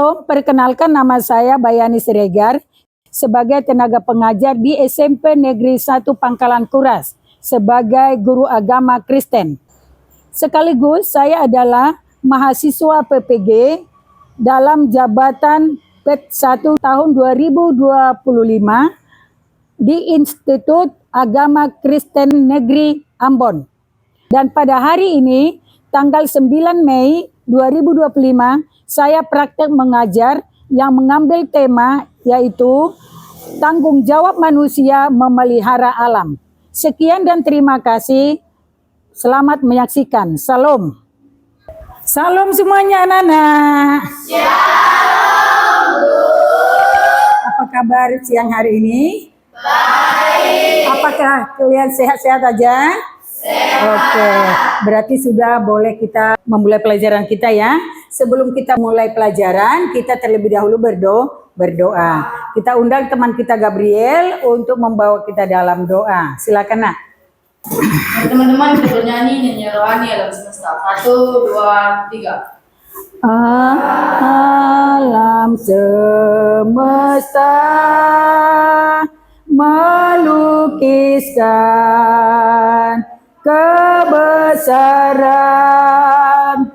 Shalom, perkenalkan nama saya Bayani Siregar sebagai tenaga pengajar di SMP Negeri 1 Pangkalan Kuras sebagai guru agama Kristen. Sekaligus saya adalah mahasiswa PPG dalam jabatan PET 1 tahun 2025 di Institut Agama Kristen Negeri Ambon. Dan pada hari ini, tanggal 9 Mei 2025, saya praktek mengajar yang mengambil tema yaitu tanggung jawab manusia memelihara alam. Sekian dan terima kasih. Selamat menyaksikan. Salam. Salam semuanya anak-anak. Shalom, Bu. Apa kabar siang hari ini? Baik. Apakah kalian sehat-sehat aja? Sehat. Oke, berarti sudah boleh kita memulai pelajaran kita ya. Sebelum kita mulai pelajaran, kita terlebih dahulu berdoa. Kita undang teman kita Gabriel untuk membawa kita dalam doa. Silakan, Nak. Teman-teman kita bernyanyi nyanyi rohani alam semesta. 1, 2, 3. Alam semesta melukiskan kebesaran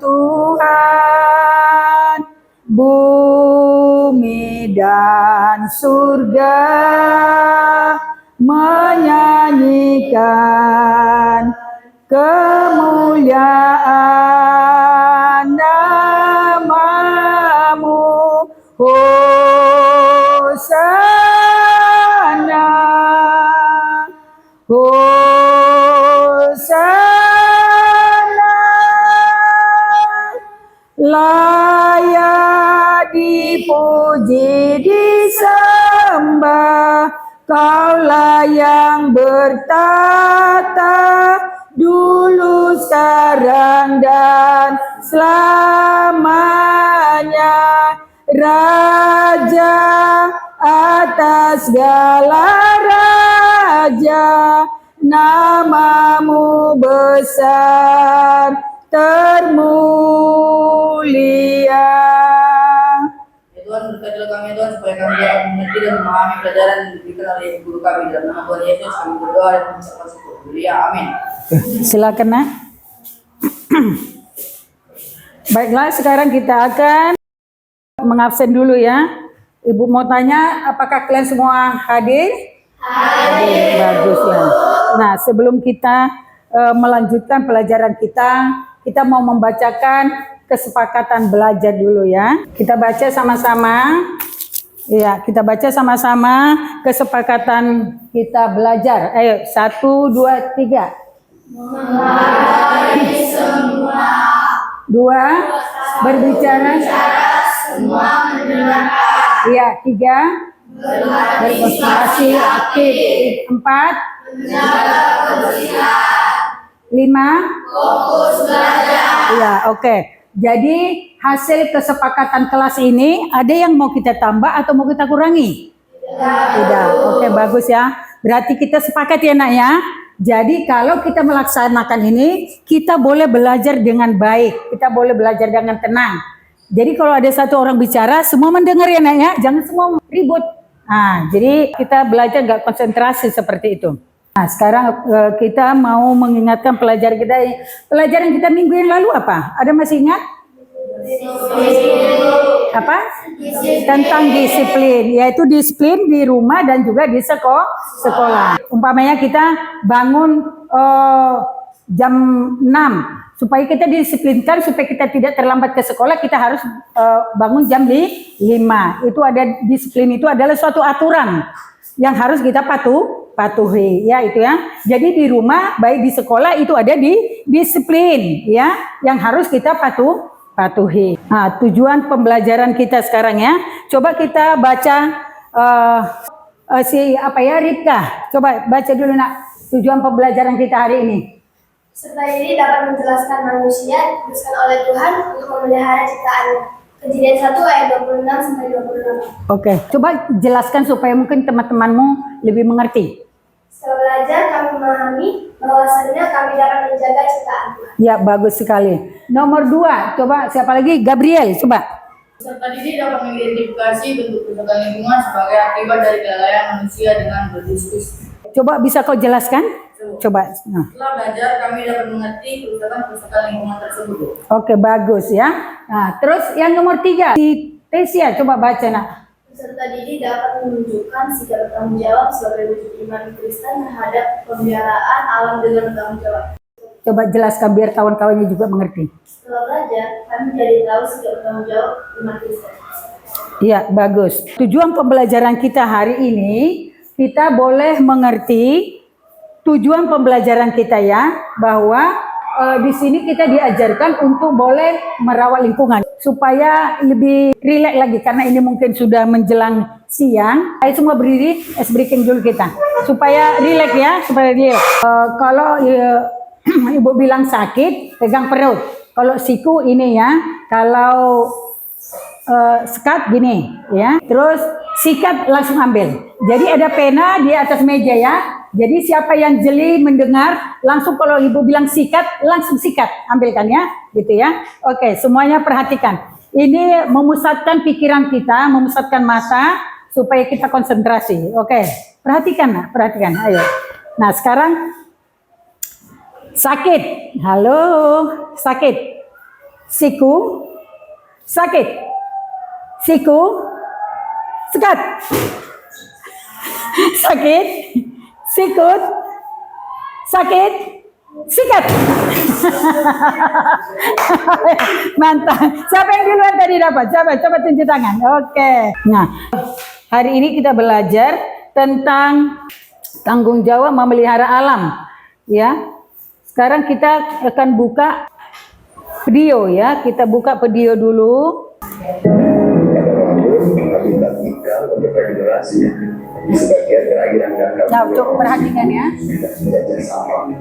Tuhan, bumi dan surga menyanyikan kemuliaan namamu. Hosana, Hosana, layak dipuji disembah, Kaulah yang bertata dulu, sekarang dan selamanya, Raja atas segala raja, namamu besar termulia. Tuhan berkatilah kami Tuhan supaya kami dapat mengerti dan memahami pelajaran yang diberikan oleh guru kami. Dalam nama Tuhan Yesus kami berdoa dan mengucapkan syukur. Haleluya, amin. Silakan, Nak. Baiklah, sekarang kita akan mengabsen dulu ya. Ibu mau tanya, apakah kalian semua hadir? Hadir. Bagus ya. Nah, sebelum kita melanjutkan pelajaran kita mau membacakan kesepakatan belajar dulu ya. Kita baca sama-sama. Ya, kita baca sama-sama kesepakatan kita belajar. Ayo, 1, 2, 3. Menghargai semua. 2. Berbicara. Semua mendengarkan. Iya, 3. Berkonsentrasi aktif. 4. Menjaga kebersihan. 5. Fokus belajar. Iya, oke. Jadi hasil kesepakatan kelas ini ada yang mau kita tambah atau mau kita kurangi? Tidak. Oke, bagus ya. Berarti kita sepakat ya, Nak ya. Jadi kalau kita melaksanakan ini, kita boleh belajar dengan baik. Kita boleh belajar dengan tenang. Jadi kalau ada satu orang bicara, semua mendengar ya, Nak ya. Jangan semua ribut. Nah, jadi kita belajar nggak konsentrasi seperti itu. Nah, sekarang kita mau mengingatkan pelajaran kita minggu yang lalu apa? Ada masih ingat? Apa? Tentang disiplin, yaitu disiplin di rumah dan juga di sekolah. Umpamanya kita bangun jam 6, supaya kita disiplinkan, supaya kita tidak terlambat ke sekolah, kita harus bangun jam 5. Itu ada disiplin, itu adalah suatu aturan yang harus kita patuhi ya, itu ya. Jadi di rumah baik di sekolah itu ada di disiplin ya yang harus kita patuhi. Nah, tujuan pembelajaran kita sekarang ya. Coba kita baca Ripka. Coba baca dulu, Nak, tujuan pembelajaran kita hari ini. Serta ini dapat menjelaskan manusia ditugaskan oleh Tuhan untuk memelihara ciptaannya. Kejadian 1 ayat 26 sampai 28. Oke, coba jelaskan supaya mungkin teman-temanmu lebih mengerti. Setelah belajar kami memahami bahwasanya kami dapat menjaga ciptaan Tuhan. Ya, bagus sekali. Nomor 2, coba siapa lagi? Gabriel, coba. Peserta didik dapat mengidentifikasi bentuk kerusakan lingkungan sebagai akibat dari kelalaian manusia dengan berdiskusi. Coba bisa kau jelaskan? Coba. Nah. Setelah belajar, kami dapat mengerti kerusakan lingkungan tersebut. Oke, bagus ya. Nah, terus yang nomor 3, si Tesia, coba baca nak. Peserta didik dapat menunjukkan sikap bertanggung jawab sebagai wujud iman Kristen terhadap pemeliharaan alam dengan bertanggung jawab. Coba jelaskan biar kawan-kawannya juga mengerti. Setelah belajar, kami jadi tahu sikap bertanggung jawab iman Kristen. Iya, bagus. Tujuan pembelajaran kita hari ini, kita boleh mengerti tujuan pembelajaran kita ya, bahwa di sini kita diajarkan untuk boleh merawat lingkungan supaya lebih rileks lagi karena ini mungkin sudah menjelang siang. Ayo semua berdiri, es breaking dulu kita supaya rileks ya, supaya rileks. Kalau ibu bilang sakit, pegang perut. Kalau siku ini ya, kalau sekat gini ya, terus sikat langsung ambil. Jadi ada pena di atas meja ya. Jadi siapa yang jeli mendengar, langsung kalau ibu bilang sikat, langsung sikat, ambilkan ya, gitu ya. Oke, semuanya perhatikan. Ini memusatkan pikiran kita, memusatkan mata, supaya kita konsentrasi. Oke, perhatikan, nah, perhatikan, ayo. Nah, sekarang sakit, halo, sakit, siku, sakit, siku, sekat, sakit, sikut, sakit, sikat. Mantap. Siapa yang duluan tadi dapat? Coba tunjuk tangan. Oke. Nah, hari ini kita belajar tentang tanggung jawab memelihara alam. Ya. Sekarang kita akan buka video ya. Kita buka video dulu. Habitat ikan untuk regenerasi di sebagian perairan dan Nah, untuk perhatikan ya. menjajah sampah.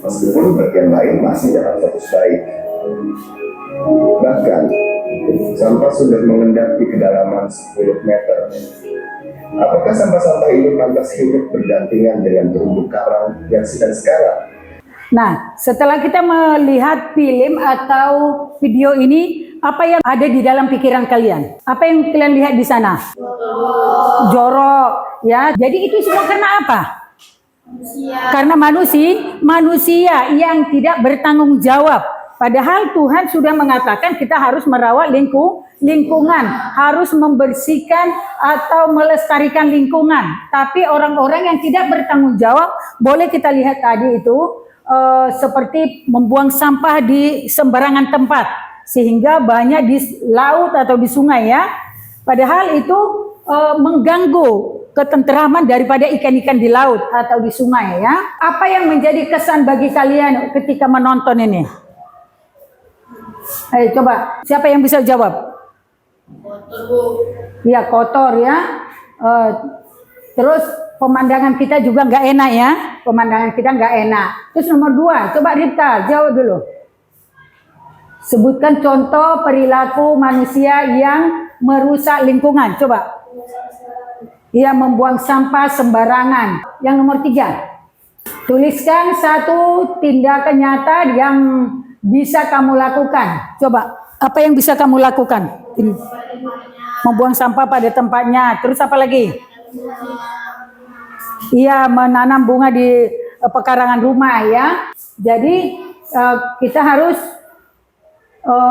Meskipun bagian lain masih dalam status baik. Bahkan, sampah sudah mengendap di kedalaman 10 meter. Apakah sampah-sampah ini pantas hidup berdampingan dengan terumbu karang yang sedang sekarang? Nah, setelah kita melihat film atau video ini, apa yang ada di dalam pikiran kalian? Apa yang kalian lihat di sana? Jorok, ya. Jadi itu semua karena apa? Karena manusia yang tidak bertanggung jawab. Padahal Tuhan sudah mengatakan kita harus merawat lingkungan, harus membersihkan atau melestarikan lingkungan. Tapi orang-orang yang tidak bertanggung jawab, boleh kita lihat tadi itu seperti membuang sampah di sembarangan tempat, sehingga banyak di laut atau di sungai ya. Padahal itu mengganggu ketenteraman daripada ikan-ikan di laut atau di sungai ya. Apa yang menjadi kesan bagi kalian ketika menonton ini? Ayo coba, siapa yang bisa jawab? Kotor, Bu. Ya, kotor ya. Terus pemandangan kita juga nggak enak ya. Pemandangan kita nggak enak. Terus nomor 2, coba Rita jawab dulu. Sebutkan contoh perilaku manusia yang merusak lingkungan. Coba. Ia membuang sampah sembarangan. Yang nomor 3. Tuliskan satu tindakan nyata yang bisa kamu lakukan. Coba, apa yang bisa kamu lakukan? Membuang sampah pada tempatnya. Terus apa lagi? Iya, menanam bunga di pekarangan rumah ya. Jadi kita harus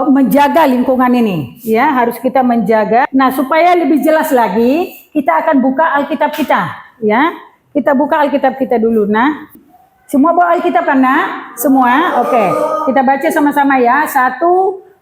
menjaga lingkungan ini ya, harus kita menjaga. Nah, supaya lebih jelas lagi, kita akan buka Alkitab kita ya. Kita buka Alkitab kita dulu. Nah, semua bawa Alkitab kan nak? Semua? Oke. Kita baca sama-sama ya. 1,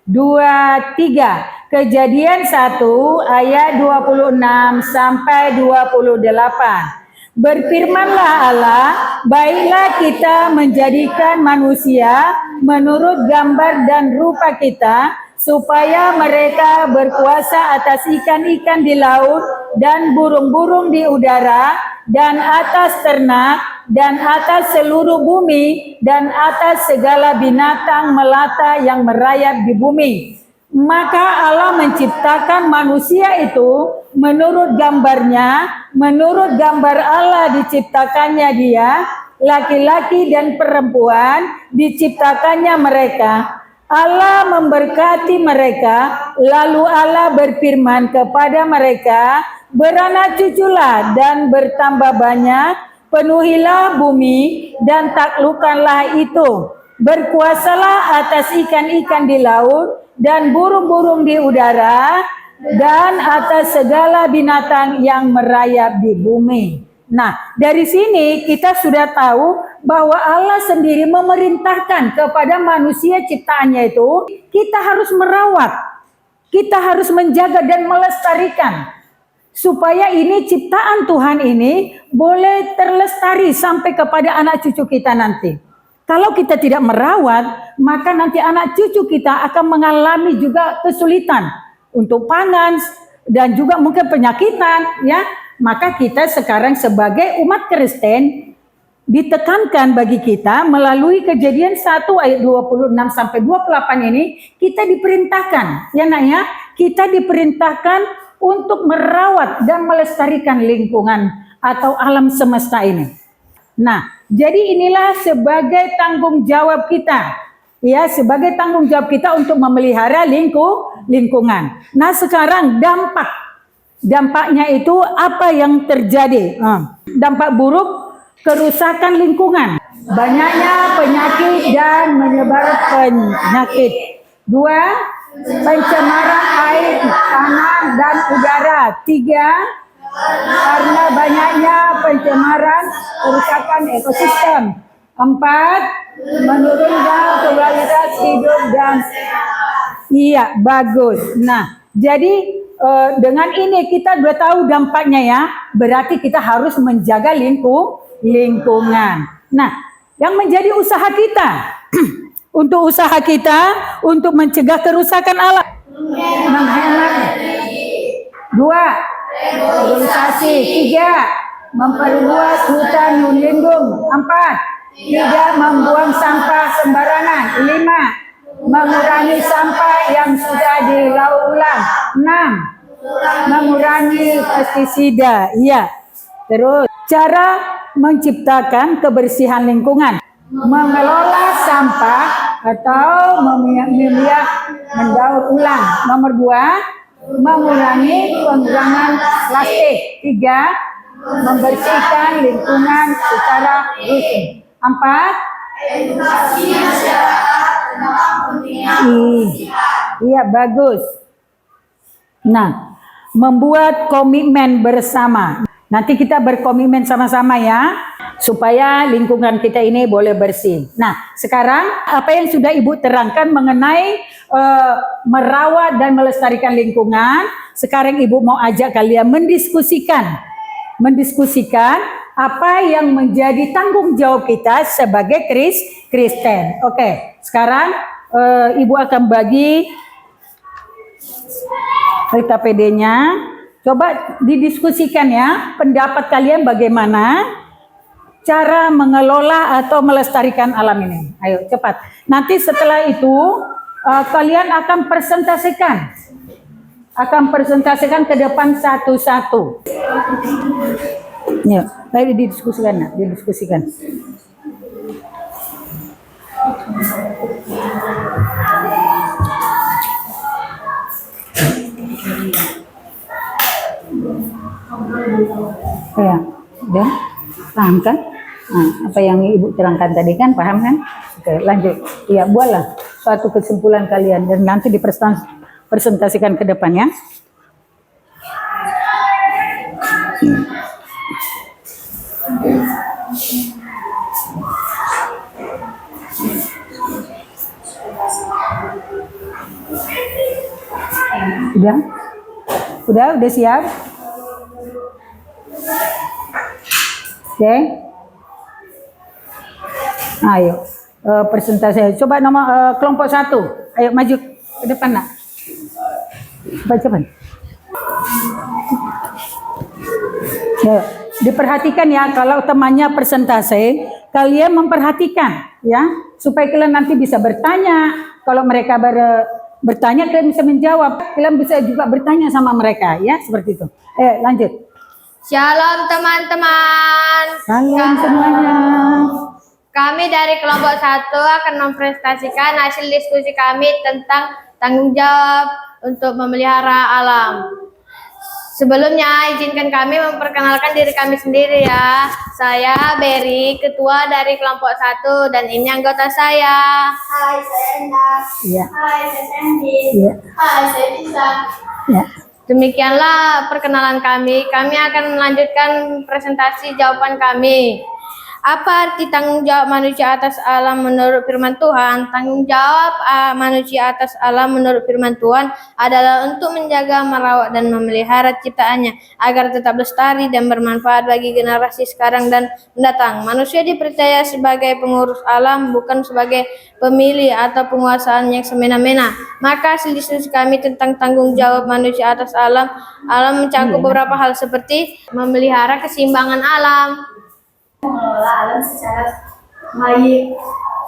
2, 3. Kejadian 1 ayat 26 sampai 28. Berfirmanlah Allah, baiklah kita menjadikan manusia menurut gambar dan rupa kita, supaya mereka berkuasa atas ikan-ikan di laut dan burung-burung di udara dan atas ternak dan atas seluruh bumi dan atas segala binatang melata yang merayap di bumi. Maka Allah menciptakan manusia itu menurut gambarnya, menurut gambar Allah diciptakannya dia, laki-laki dan perempuan diciptakannya mereka. Allah memberkati mereka, lalu Allah berfirman kepada mereka, beranak cuculah dan bertambah banyak, penuhilah bumi dan taklukkanlah itu. Berkuasalah atas ikan-ikan di laut dan burung-burung di udara dan atas segala binatang yang merayap di bumi. Nah, dari sini kita sudah tahu bahwa Allah sendiri memerintahkan kepada manusia ciptaannya itu, kita harus merawat, kita harus menjaga dan melestarikan. Supaya ini ciptaan Tuhan ini boleh terlestari sampai kepada anak cucu kita nanti. Kalau kita tidak merawat, maka nanti anak cucu kita akan mengalami juga kesulitan untuk pangan dan juga mungkin penyakitan, ya. Maka kita sekarang sebagai umat Kristen ditekankan bagi kita melalui Kejadian 1 ayat 26 sampai 28 ini, kita diperintahkan, ya Nak ya, kita diperintahkan untuk merawat dan melestarikan lingkungan atau alam semesta ini. Nah, jadi inilah sebagai tanggung jawab kita, ya, sebagai tanggung jawab kita untuk memelihara lingkungan. Nah, sekarang dampaknya itu apa yang terjadi? Dampak buruk, kerusakan lingkungan, banyaknya penyakit dan menyebar penyakit. 2, pencemaran air, tanah dan udara. 3, karena banyaknya pencemaran, kerusakan ekosistem. 4, menurunnya kualitas hidup dan iya, bagus. Nah, jadi dengan ini kita sudah tahu dampaknya ya. Berarti kita harus menjaga lingkungan. Nah, yang menjadi usaha kita untuk untuk mencegah kerusakan alam. Menghemat. 2, regulasi. 3, memperluas hutan lindung. 4, tidak membuang sampah sembarangan. 5, mengurangi sampah yang sudah dilaur ulang. 6, mengurangi pestisida. Iya. Terus cara menciptakan kebersihan lingkungan, mengelola sampah atau mendaur ulang. Nomor 2, mengurangi penggunaan plastik. 3, membersihkan lingkungan secara rutin. 4, edukasi masyarakat tentang pentingnya kebersihan. Iya, bagus. Nah, membuat komitmen bersama. Nanti kita berkomitmen sama-sama ya, supaya lingkungan kita ini boleh bersih. Nah, sekarang apa yang sudah Ibu terangkan mengenai merawat dan melestarikan lingkungan, sekarang Ibu mau ajak kalian mendiskusikan apa yang menjadi tanggung jawab kita sebagai Kristen. Oke, sekarang Ibu akan bagi cerita PD-nya. Coba didiskusikan ya, pendapat kalian bagaimana cara mengelola atau melestarikan alam ini. Ayo cepat. Nanti setelah itu kalian akan presentasikan ke depan satu-satu. Ya, ayo didiskusikan. Ya, udah paham kan? Nah, apa yang Ibu terangkan tadi kan, paham kan? Oke, lanjut. Ya, buatlah suatu kesimpulan kalian dan nanti dipresentasikan ke depannya. Udah siap? Oke. Ayo, presentasi. Coba nomor kelompok 1. Ayo maju ke depan, Nak. Cepat. Ya, diperhatikan ya, kalau temannya presentasi, kalian memperhatikan ya, supaya kalian nanti bisa bertanya. Kalau mereka bertanya, kalian bisa menjawab. Kalian bisa juga bertanya sama mereka ya, seperti itu. Lanjut. Shalom teman-teman. Salam semuanya. Kami dari kelompok 1 akan mempresentasikan hasil diskusi kami tentang tanggung jawab untuk memelihara alam. Sebelumnya, izinkan kami memperkenalkan diri kami sendiri ya. Saya Berry, ketua dari kelompok 1, dan ini anggota saya. Hai, saya Endah. Ya. Hai, saya Sandy. Ya. Hai, saya Bisa. Ya. Demikianlah perkenalan kami. Kami akan melanjutkan presentasi jawaban kami. Apa arti tanggung jawab manusia atas alam menurut firman Tuhan? Tanggung jawab manusia atas alam menurut firman Tuhan adalah untuk menjaga, merawat, dan memelihara ciptaannya agar tetap lestari dan bermanfaat bagi generasi sekarang dan mendatang. Manusia dipercaya sebagai pengurus alam, bukan sebagai pemilih atau penguasaan yang semena-mena. Maka hasil diskusi kami tentang tanggung jawab manusia atas alam mencakup beberapa hal seperti memelihara keseimbangan alam, Mengelola alam secara baik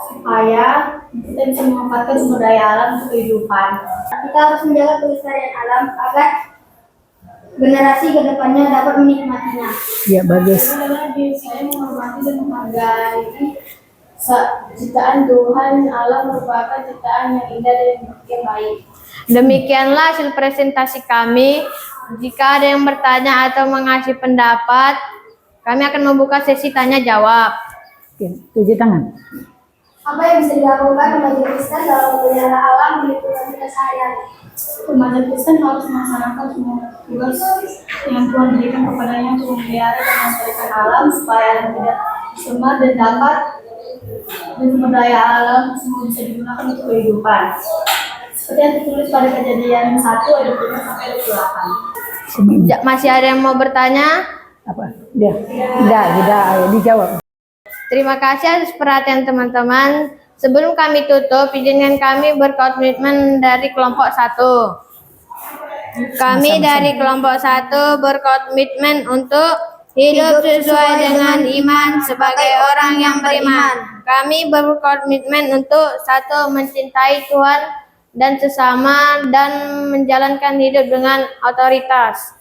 supaya kita bisa memanfaatkan sumber daya alam untuk kehidupan. Kita harus menjaga kelestarian alam agar generasi kedepannya dapat menikmatinya. Ya, bagus. Adalah diri saya menghormati dan menghargai ciptaan Tuhan. Alam merupakan ciptaan yang indah dan yang baik. Demikianlah hasil presentasi kami. Jika ada yang bertanya atau mengasih pendapat, kami akan membuka sesi tanya jawab. Oke, tujuh tangan. Apa yang bisa dilakukan umat Kristen dalam memelihara alam di lingkungan kita sehari-hari? Umat Kristen harus melaksanakan semua tugas yang Tuhan berikan kepadanya untuk memelihara dan melestarikan alam supaya alam tidak tercemar dan dapat sumber daya alam semua bisa digunakan untuk kehidupan. Seperti yang tertulis pada Kejadian 1 ayat 25 sampai 28. Masih ada yang mau bertanya? Apa? Dia. Udah, ayo dijawab. Terima kasih atas perhatian teman-teman. Sebelum kami tutup, izinkan kami berkomitmen dari kelompok 1. Kami dari kelompok 1 berkomitmen untuk hidup sesuai dengan iman sebagai orang yang beriman. Kami berkomitmen untuk 1. Mencintai Tuhan dan sesama dan menjalankan hidup dengan otoritas.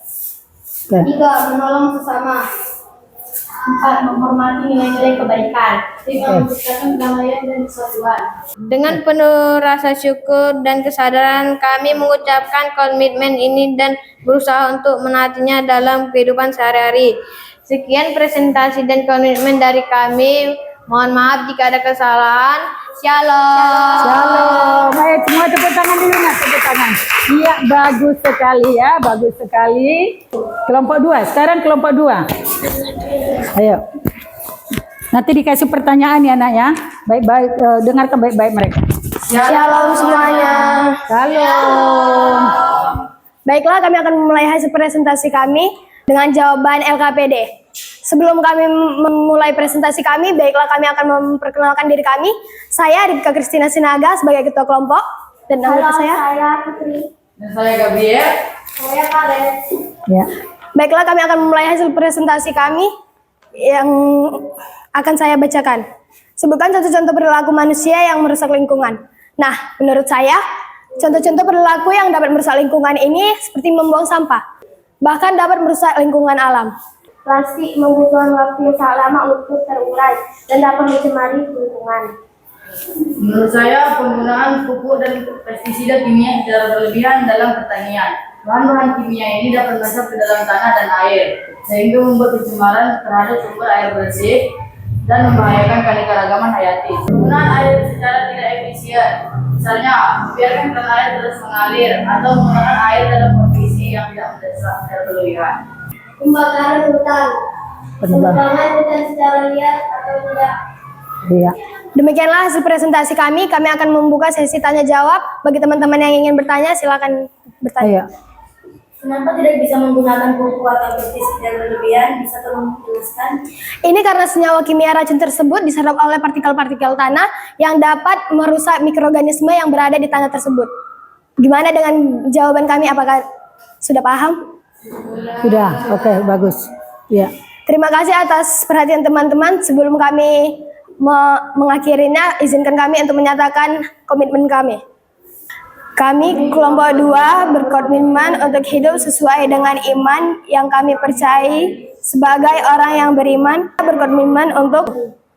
3. Menolong sesama. 4. Menghormati nilai-nilai kebaikan. 5. Menciptakan kedamaian dan persatuan. Dengan penuh rasa syukur dan kesadaran, kami mengucapkan komitmen ini dan berusaha untuk menaatinya dalam kehidupan sehari-hari. Sekian presentasi dan komitmen dari kami. Mohon maaf jika ada kesalahan. Shalom. Shalom. Ayo semua tepuk tangan dulu, Nak, tepuk tangan. Iya, bagus sekali ya, bagus sekali. Kelompok 2, sekarang kelompok 2. Ayo. Nanti dikasih pertanyaan ya, Nak ya. Baik-baik, dengarkan baik-baik mereka. Shalom semuanya. Shalom. Baiklah, kami akan memulai hasil presentasi kami dengan jawaban LKPD. Sebelum kami memulai presentasi kami, baiklah kami akan memperkenalkan diri kami. Saya Rika Kristina Sinaga sebagai ketua kelompok dan anggota saya Putri. Dan saya Gabriel. Saya Karen. Ya. Baiklah, kami akan memulai hasil presentasi kami yang akan saya bacakan. Sebutkan contoh-contoh perilaku manusia yang merusak lingkungan. Nah, menurut saya, contoh-contoh perilaku yang dapat merusak lingkungan ini seperti membuang sampah, bahkan dapat merusak lingkungan alam. Plastik membutuhkan waktu yang sangat lama untuk terurai dan dapat mencemari lingkungan. Menurut saya, penggunaan pupuk dan pestisida kimia secara berlebihan dalam pertanian. Bahan-bahan kimia ini dapat masuk ke dalam tanah dan air, sehingga membuat pencemaran terhadap sumber air bersih dan membahayakan keanekaragaman hayati. Penggunaan air secara tidak efisien, misalnya membiarkan keran air terus mengalir atau menggunakan air dalam kondisi yang tidak mendesak secara berlebihan. Pembakaran hutan, penebangan hutan secara liar atau tidak. Iya. Demikianlah hasil presentasi kami. Kami akan membuka sesi tanya jawab. Bagi teman-teman yang ingin bertanya, silakan bertanya. Ayo. Kenapa tidak bisa menggunakan pupuk atau pestisida berlebihan? Bisa tolong menjelaskan? Ini karena senyawa kimia racun tersebut diserap oleh partikel-partikel tanah yang dapat merusak mikroorganisme yang berada di tanah tersebut. Gimana dengan jawaban kami? Apakah sudah paham? Sudah, oke, bagus. Ya. Terima kasih atas perhatian teman-teman. Sebelum kami mengakhirinya, izinkan kami untuk menyatakan komitmen kami. Kami kelompok 2 berkomitmen untuk hidup sesuai dengan iman yang kami percayai sebagai orang yang beriman. Berkomitmen untuk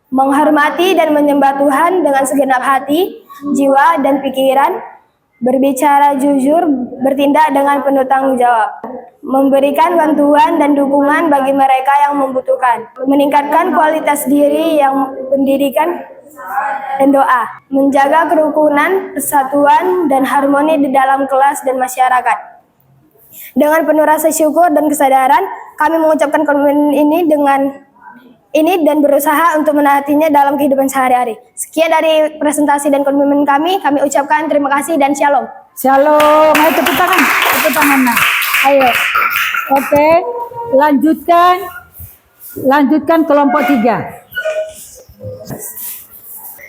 menghormati dan menyembah Tuhan dengan segenap hati, jiwa, dan pikiran, berbicara jujur, bertindak dengan penuh tanggung jawab, memberikan bantuan dan dukungan bagi mereka yang membutuhkan, meningkatkan kualitas diri yang pendidikan dan doa, menjaga kerukunan, persatuan, dan harmoni di dalam kelas dan masyarakat. Dengan penuh rasa syukur dan kesadaran, kami mengucapkan komitmen ini dan berusaha untuk menaatinya dalam kehidupan sehari-hari. Sekian dari presentasi dan komitmen kami ucapkan terima kasih dan shalom. Shalom. Ayo tepuk tangan. Tepuk tangan. Nah. Ayo. Oke. Lanjutkan kelompok 3.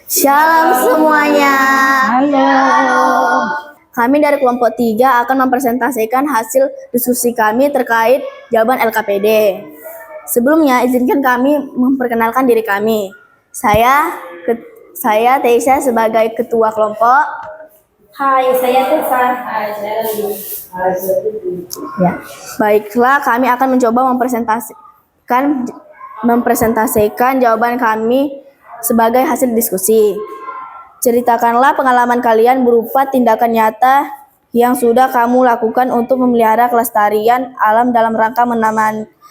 Shalom semuanya. Halo. Kami dari kelompok 3 akan mempresentasikan hasil diskusi kami terkait jawaban LKPD. Sebelumnya, izinkan kami memperkenalkan diri kami. Saya Teisha sebagai ketua kelompok. Hai, saya Tufan. Ya. Baiklah, kami akan mencoba mempresentasikan jawaban kami sebagai hasil diskusi. Ceritakanlah pengalaman kalian berupa tindakan nyata yang sudah kamu lakukan untuk memelihara kelestarian alam dalam rangka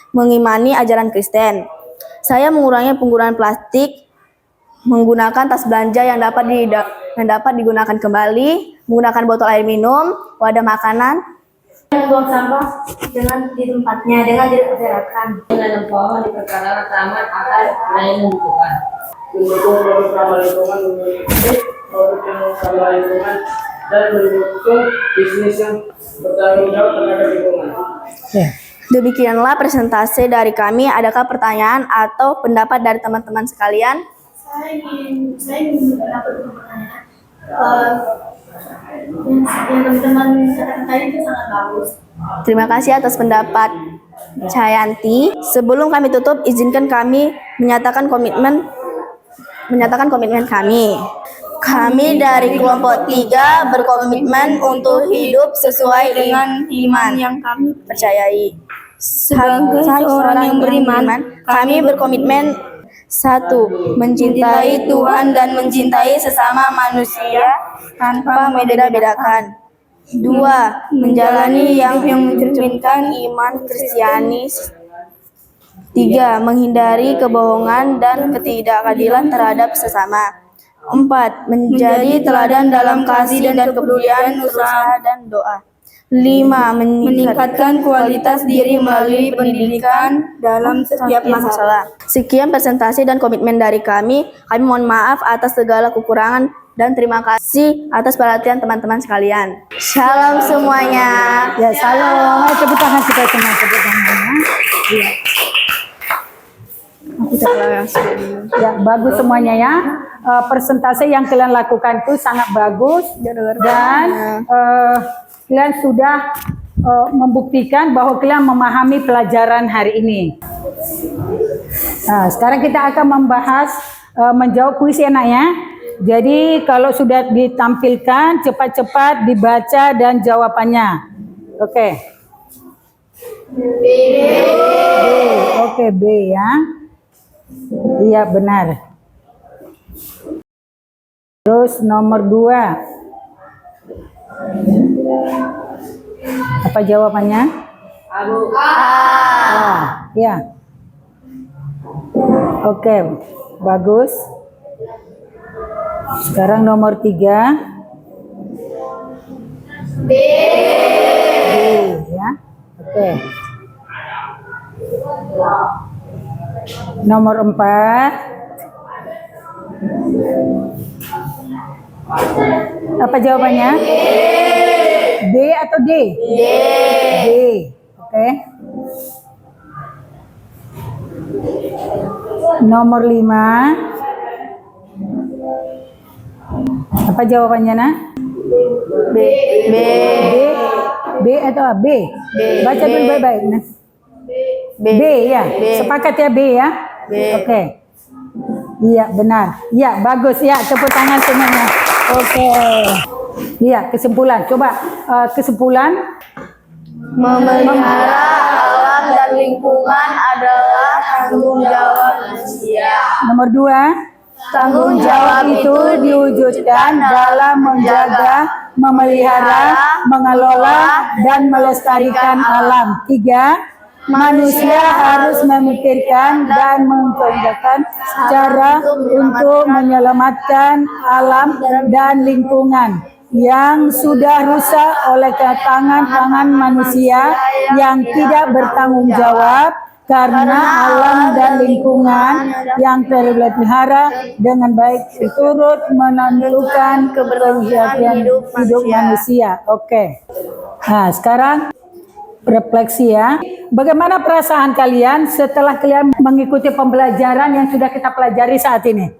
mengimani ajaran Kristen. Saya mengurangi penggunaan plastik, menggunakan tas belanja yang dapat digunakan kembali, menggunakan botol air minum, wadah makanan, Membuang sampah di tempatnya dengan tidak berserakan. Menanam pohon di perkarangan taman akan lain membutuhkan. Mendukung produk ramah lingkungan, memiliki produk yang ramah lingkungan, dan mendukung bisnis yang bertanggung jawab terhadap lingkungan. Demikianlah presentasi dari kami. Adakah pertanyaan atau pendapat dari teman-teman sekalian? Saya ingin berpendapat untuk pertanyaan. Yang teman-teman katakan tadi itu sangat bagus. Terima kasih atas pendapat Cayanti. Sebelum kami tutup, izinkan kami menyatakan komitmen kami. Kami dari kelompok 3 berkomitmen untuk hidup sesuai dengan iman yang kami percayai. Sebagai seorang yang beriman, kami berkomitmen 1. Mencintai Tuhan dan mencintai sesama manusia tanpa membeda-bedakan. 2. Menjalani yang mencerminkan iman Kristianis. 3. Menghindari kebohongan dan ketidakadilan terhadap sesama. 4. Menjadi teladan dalam kasih dan kepedulian, usaha dan doa. 5. Meningkatkan kualitas diri melalui pendidikan dalam setiap masalah. Sekian presentasi dan komitmen dari kami. Kami mohon maaf atas segala kekurangan dan terima kasih atas perhatian teman-teman sekalian. Shalom semuanya. Ya, shalom. Ayo tepuk tangan kita semua, tepuk tangan. Ya, bagus semuanya ya. Presentasi yang kalian lakukan itu sangat bagus dan kalian sudah membuktikan bahwa kalian memahami pelajaran hari ini. Nah, sekarang kita akan membahas menjawab kuis ya nak ya. Jadi kalau sudah ditampilkan cepat-cepat dibaca dan jawabannya. Oke. B. Oke, B ya. Iya benar. Terus nomor 2. Apa jawabannya? A. Ya. Oke, bagus. Sekarang nomor 3. B ya. Oke. Nomor 4. Apa jawabannya? B atau D? D. Oke. Nomor 5. Apa jawabannya nak? B. B atau A? B. Baca dulu baik-baik. B ya. Sepakat ya B ya? Oke. Iya benar. Iya bagus ya. Tepuk tangan semuanya. Oke. Iya kesimpulan. Coba kesimpulan. Memelihara alam dan lingkungan adalah tanggung jawab manusia. Nomor Nomor 2, tanggung jawab itu diwujudkan dalam menjaga, memelihara, mengelola, dan melestarikan alam. 3, manusia harus memikirkan dan mengupayakan cara untuk menyelamatkan alam dan lingkungan yang sudah rusak oleh tangan manusia yang tidak bertanggung jawab, karena alam dan lingkungan yang terpelihara dengan baik turut menentukan keberlanjutan hidup manusia. Oke. Nah, sekarang refleksi ya. Bagaimana perasaan kalian setelah kalian mengikuti pembelajaran yang sudah kita pelajari saat ini?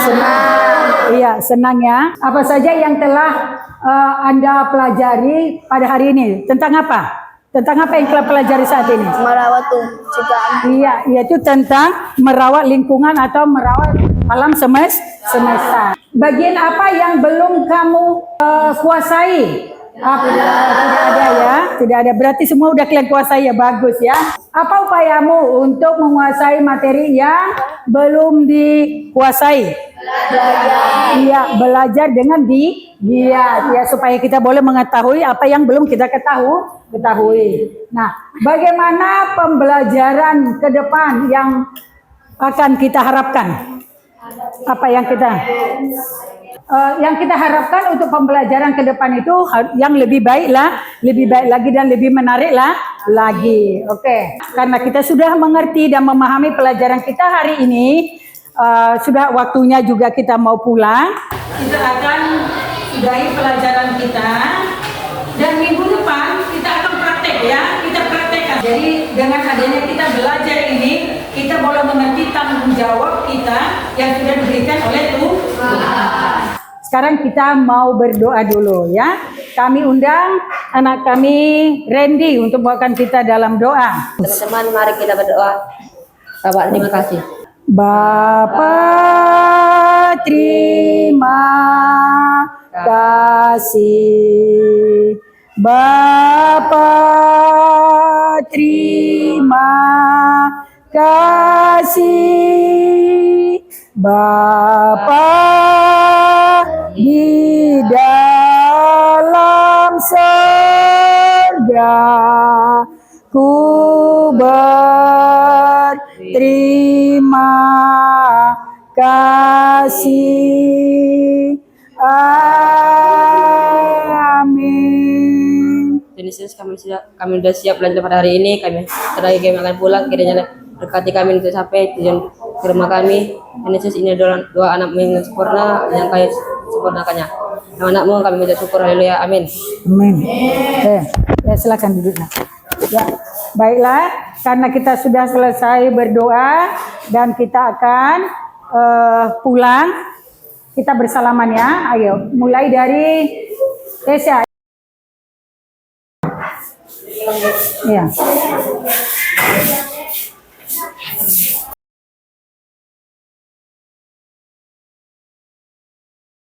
Senang. Iya, senang ya. Apa saja yang telah Anda pelajari pada hari ini? Tentang apa? Tentang apa yang telah pelajari saat ini? Merawat ciptaan. Iya, yaitu tentang merawat lingkungan atau merawat alam semesta. Bagian apa yang belum kamu kuasai? Tidak ada ya, tidak ada. Berarti semua udah kalian kuasai ya, bagus ya. Apa upayamu untuk menguasai materi yang belum dikuasai? Belajar. Iya, belajar dengan giat ya, supaya kita boleh mengetahui apa yang belum kita ketahui. Nah, bagaimana pembelajaran ke depan yang akan kita harapkan? Apa yang kita harapkan untuk pembelajaran ke depan itu yang lebih baik lagi dan lebih menarik lagi. Oke. Karena kita sudah mengerti dan memahami pelajaran kita hari ini, sudah waktunya juga kita mau pulang. Kita akan sudahi pelajaran kita dan minggu depan kita akan praktek ya. Kita praktekkan. Jadi dengan adanya kita belajar ini, kita boleh mengerti tanggung jawab kita yang sudah diberikan oleh Tuhan. Sekarang kita mau berdoa dulu ya. Kami undang anak kami Randy untuk membawakan kita dalam doa. Teman-teman, mari kita berdoa. Bapak, terima kasih. Bapa, terima kasih. Bapa, terima kasih. Bapa di dalam surga, ku berterima kasih. Amin. Tuhan Yesus, kami sudah siap belajar pada hari ini. Kami akan pulang. Kiranya berkati kami untuk sampai tujuan ke rumah kami. Tuhan Yesus, ini adalah doa anakmu yang sempurna, yang kaya sempurnakannya. Nama anakmu kami mengucap syukur. Haleluya. Amin. Amin. Ya silakan duduk. Ya, baiklah. Karena kita sudah selesai berdoa dan kita akan pulang. Kita bersalaman ya. Ayo, mulai dari Tesya. Ya.